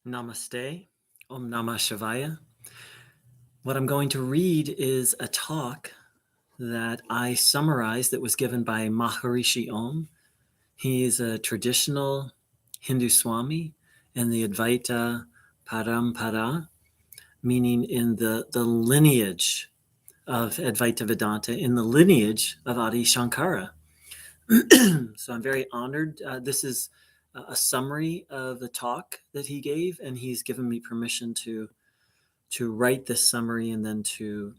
Namaste, Om Namah Shivaya. What I'm going to read is a talk that I summarized that was given by Maharishi Om. He is a traditional Hindu Swami in the Advaita Parampara, meaning in the lineage of Advaita Vedanta, in the lineage of Adi Shankara. So I'm very honored. This is a summary of the talk that he gave, and he's given me permission to write this summary and then to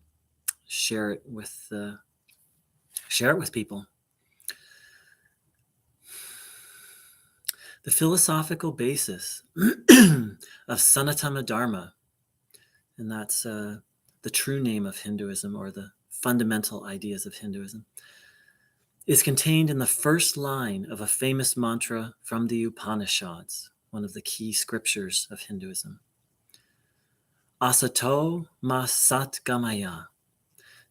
share it with people. The philosophical basis of Sanatana Dharma, and that's the true name of Hinduism, or the fundamental ideas of Hinduism, is contained in the first line of a famous mantra from the Upanishads, one of the key scriptures of Hinduism. Asato ma sat gamaya.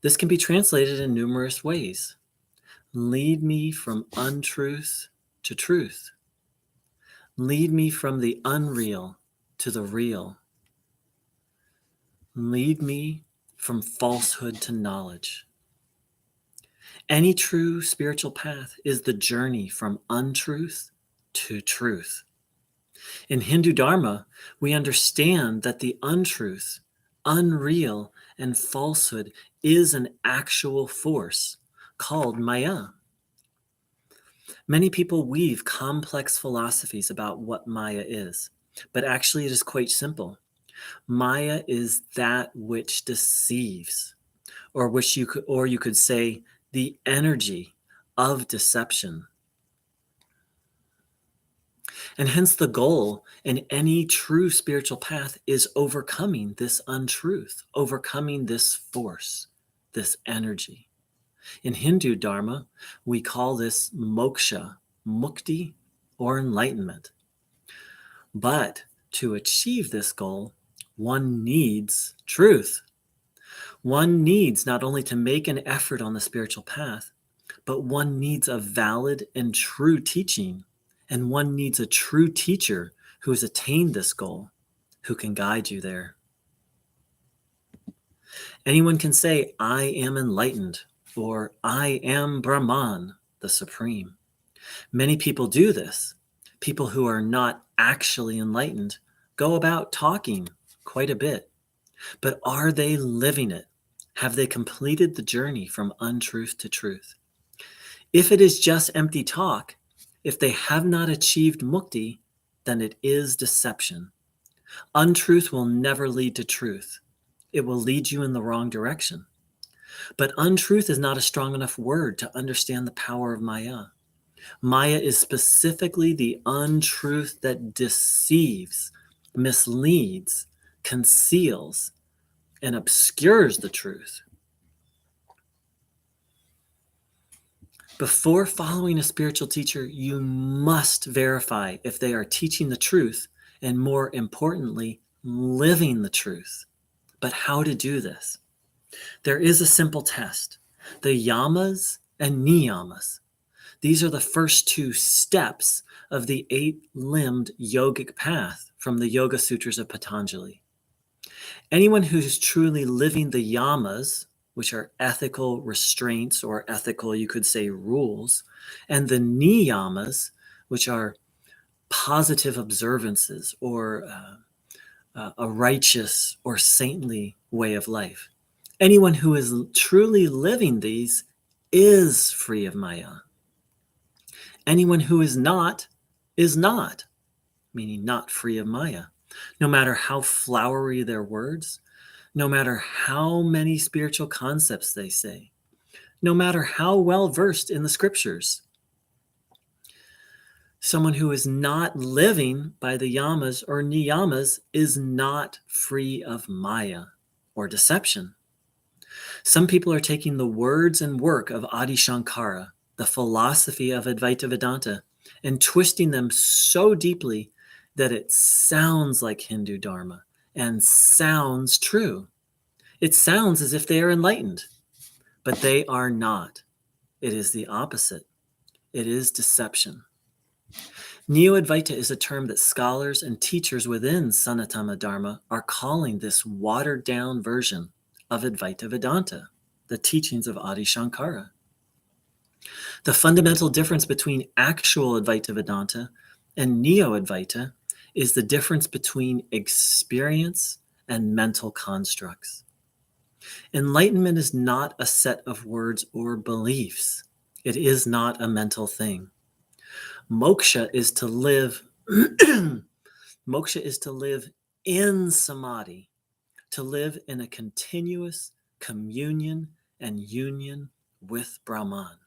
This can be translated in numerous ways. Lead me from untruth to truth. Lead me from the unreal to the real. Lead me from falsehood to knowledge. Any true spiritual path is the journey from untruth to truth. In Hindu Dharma, we understand that the untruth, unreal, and falsehood is an actual force called Maya. Many people weave complex philosophies about what Maya is, but actually it is quite simple. Maya is that which deceives, or you could say the energy of deception. And hence the goal in any true spiritual path is overcoming this untruth, overcoming this force, this energy. In Hindu Dharma, we call this moksha, mukti, or enlightenment. But to achieve this goal, one needs truth. One needs not only to make an effort on the spiritual path, but one needs a valid and true teaching. And one needs a true teacher who has attained this goal, who can guide you there. Anyone can say, I am enlightened, or I am Brahman, the Supreme. Many people do this. People who are not actually enlightened go about talking quite a bit. But are they living it? Have they completed the journey from untruth to truth? If it is just empty talk, if they have not achieved mukti, then it is deception. Untruth will never lead to truth. It will lead you in the wrong direction. But untruth is not a strong enough word to understand the power of Maya. Maya is specifically the untruth that deceives, misleads, conceals, and obscures the truth. Before following a spiritual teacher, you must verify if they are teaching the truth, and more importantly, living the truth. But how to do this? There is a simple test. The yamas and niyamas. These are the first two steps of the 8-limbed yogic path from the Yoga Sutras of Patanjali. Anyone who's truly living the yamas, which are ethical restraints, or ethical, you could say, rules, and the niyamas, which are positive observances, or a righteous or saintly way of life. Anyone who is truly living these is free of Maya. Anyone who is not, meaning not free of Maya. No matter how flowery their words, no matter how many spiritual concepts they say, no matter how well versed in the scriptures. Someone who is not living by the yamas or niyamas is not free of Maya or deception. Some people are taking the words and work of Adi Shankara, the philosophy of Advaita Vedanta, and twisting them so deeply that it sounds like Hindu Dharma and sounds true. It sounds as if they are enlightened, but they are not. It is the opposite. It is deception. Neo-Advaita is a term that scholars and teachers within Sanatana Dharma are calling this watered-down version of Advaita Vedanta, the teachings of Adi Shankara. The fundamental difference between actual Advaita Vedanta and Neo-Advaita is the difference between experience and mental constructs. Enlightenment is not a set of words or beliefs. It is not a mental thing. Moksha is to live Moksha is to live in samadhi, to live in a continuous communion and union with Brahman.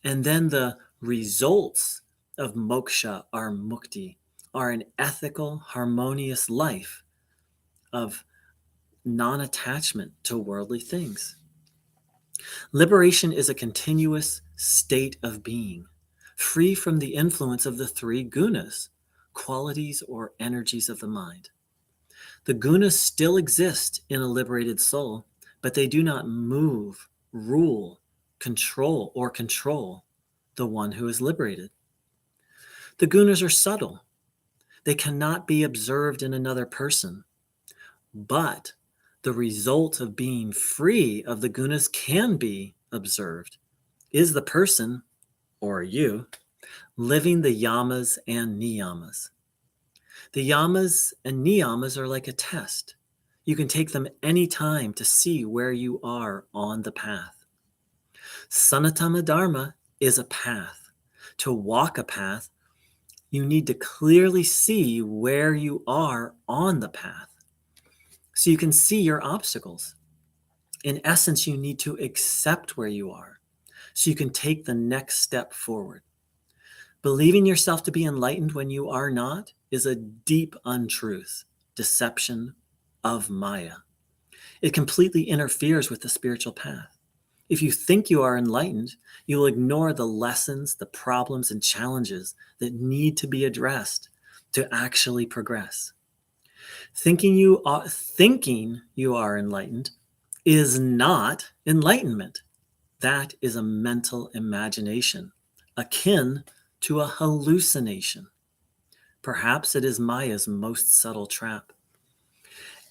And then the results of moksha are mukti, are an ethical, harmonious life of non-attachment to worldly things. Liberation is a continuous state of being, free from the influence of the three gunas, qualities or energies of the mind. The gunas still exist in a liberated soul, but they do not move, rule, control the one who is liberated. The gunas are subtle. They cannot be observed in another person, but the result of being free of the gunas can be observed. Is the person, or you, living the yamas and niyamas? The yamas and niyamas are like a test. You can take them any time to see where you are on the path. Sanatana Dharma is a path. To walk a path, you need to clearly see where you are on the path so you can see your obstacles. In essence, you need to accept where you are so you can take the next step forward. Believing yourself to be enlightened when you are not is a deep untruth, deception of Maya. It completely interferes with the spiritual path. If you think you are enlightened, you will ignore the lessons, the problems, and challenges that need to be addressed to actually progress. Thinking you are enlightened is not enlightenment. That is a mental imagination, akin to a hallucination. Perhaps it is Maya's most subtle trap.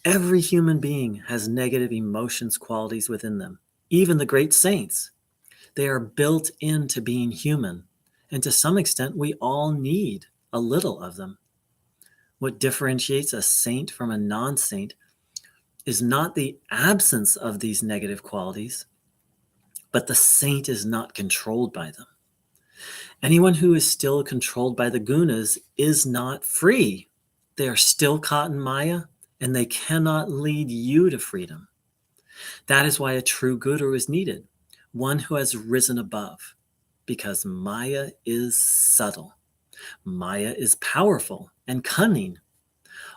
Every human being has negative emotions qualities within them, even the great saints. They are built into being human, and to some extent, we all need a little of them. What differentiates a saint from a non-saint is not the absence of these negative qualities, but the saint is not controlled by them. Anyone who is still controlled by the gunas is not free. They are still caught in Maya, and they cannot lead you to freedom. That is why a true guru is needed, one who has risen above, because Maya is subtle. Maya is powerful and cunning.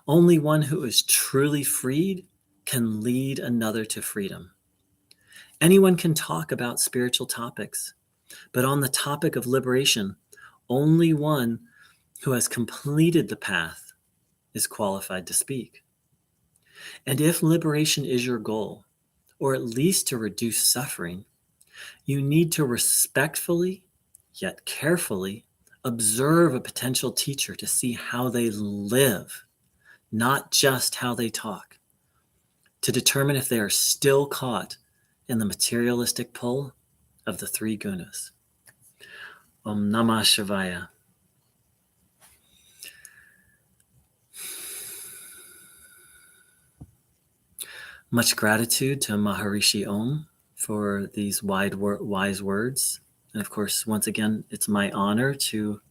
Only one who is truly freed can lead another to freedom. Anyone can talk about spiritual topics, but on the topic of liberation, only one who has completed the path is qualified to speak. And if liberation is your goal, or at least to reduce suffering, you need to respectfully, yet carefully, observe a potential teacher to see how they live, not just how they talk, to determine if they are still caught in the materialistic pull of the three gunas. Om Namah Shivaya. Much gratitude to Maharishi Om for these wise words. And of course, once again, it's my honor to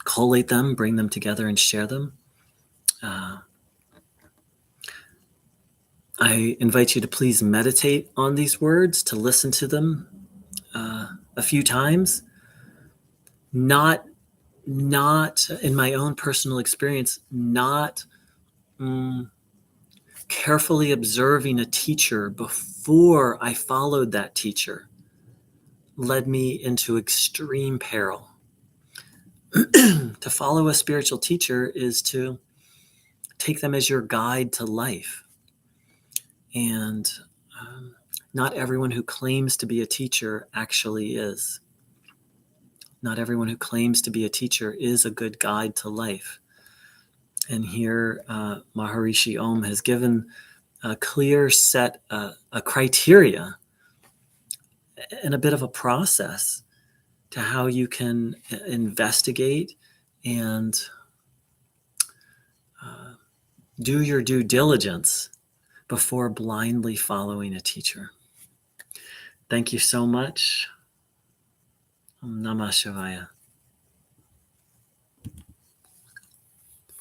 collate them, bring them together, and share them. I invite you to please meditate on these words, to listen to them a few times. Not in my own personal experience, not carefully observing a teacher before I followed that teacher led me into extreme peril. To follow a spiritual teacher is to take them as your guide to life. And not everyone who claims to be a teacher actually is. Not everyone who claims to be a teacher is a good guide to life. And here, Maharishi Om has given a clear set, a criteria and a bit of a process to how you can investigate and do your due diligence before blindly following a teacher. Thank you so much. Om Namah Shivaya.